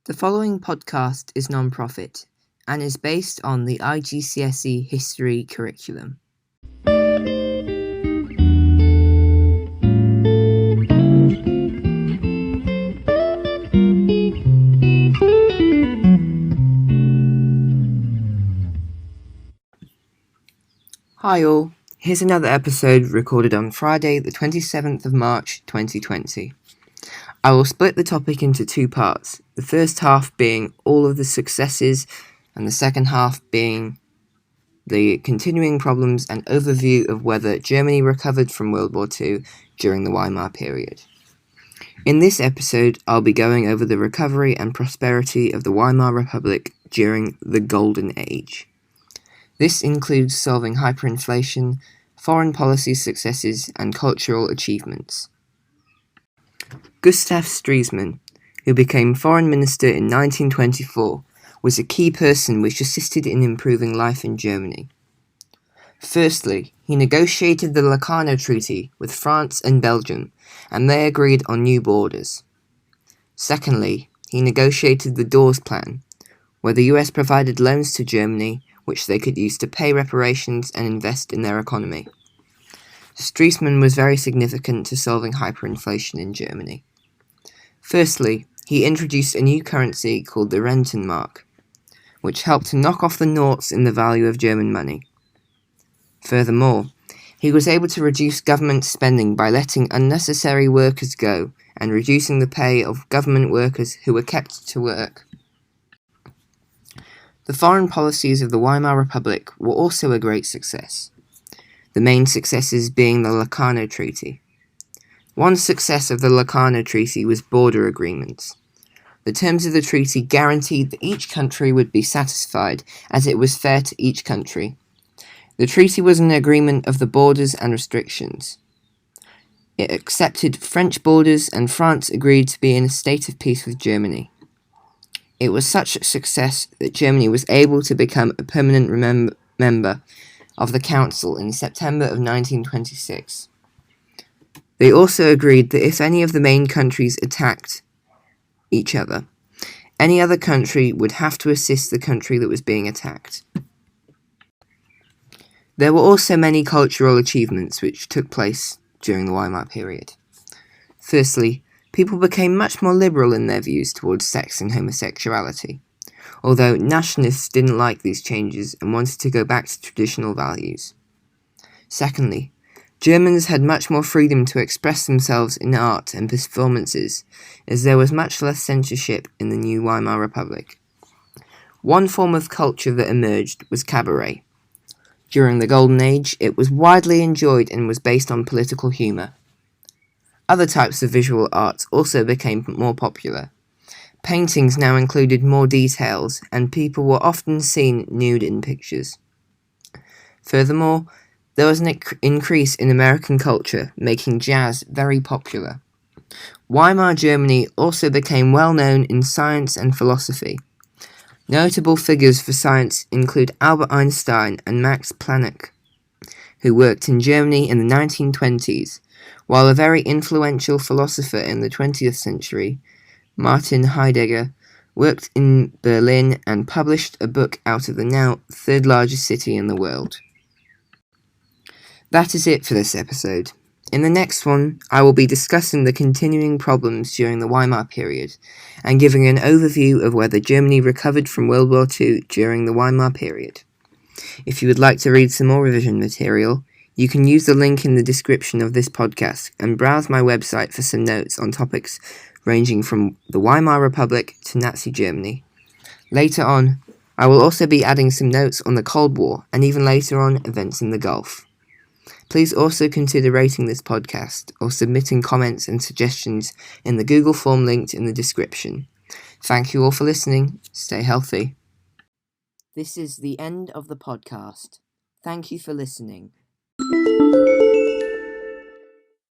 The following podcast is non-profit and is based on the IGCSE history curriculum. Hi all, here's another episode recorded on Friday the 27th of March 2020. I will split the topic into two parts, the first half being all of the successes and the second half being the continuing problems and overview of whether Germany recovered from World War II during the Weimar period. In this episode, I'll be going over the recovery and prosperity of the Weimar Republic during the Golden Age. This includes solving hyperinflation, foreign policy successes, and cultural achievements. Gustav Stresemann, who became foreign minister in 1924, was a key person which assisted in improving life in Germany. Firstly, he negotiated the Locarno Treaty with France and Belgium, and they agreed on new borders. Secondly, he negotiated the Dawes Plan, where the US provided loans to Germany which they could use to pay reparations and invest in their economy. Stresemann was very significant to solving hyperinflation in Germany. Firstly, he introduced a new currency called the Rentenmark, which helped to knock off the noughts in the value of German money. Furthermore, he was able to reduce government spending by letting unnecessary workers go and reducing the pay of government workers who were kept to work. The foreign policies of the Weimar Republic were also a great success, the main successes being the Locarno Treaty. One success of the Locarno Treaty was border agreements. The terms of the treaty guaranteed that each country would be satisfied as it was fair to each country. The treaty was an agreement of the borders and restrictions. It accepted French borders and France agreed to be in a state of peace with Germany. It was such a success that Germany was able to become a permanent member of the Council in September of 1926. They also agreed that if any of the main countries attacked each other, any other country would have to assist the country that was being attacked. There were also many cultural achievements which took place during the Weimar period. Firstly, people became much more liberal in their views towards sex and homosexuality, although nationalists didn't like these changes and wanted to go back to traditional values. Secondly, Germans had much more freedom to express themselves in art and performances, as there was much less censorship in the new Weimar Republic. One form of culture that emerged was cabaret. During the Golden Age, it was widely enjoyed and was based on political humour. Other types of visual arts also became more popular. Paintings now included more details, and people were often seen nude in pictures. Furthermore, there was an increase in American culture, making jazz very popular. Weimar Germany also became well known in science and philosophy. Notable figures for science include Albert Einstein and Max Planck, who worked in Germany in the 1920s, while a very influential philosopher in the 20th century, Martin Heidegger, worked in Berlin and published a book out of the now third largest city in the world. That is it for this episode. In the next one, I will be discussing the continuing problems during the Weimar period and giving an overview of whether Germany recovered from World War II during the Weimar period. If you would like to read some more revision material, you can use the link in the description of this podcast and browse my website for some notes on topics ranging from the Weimar Republic to Nazi Germany. Later on, I will also be adding some notes on the Cold War and even later on events in the Gulf. Please also consider rating this podcast or submitting comments and suggestions in the Google form linked in the description. Thank you all for listening. Stay healthy. This is the end of the podcast. Thank you for listening.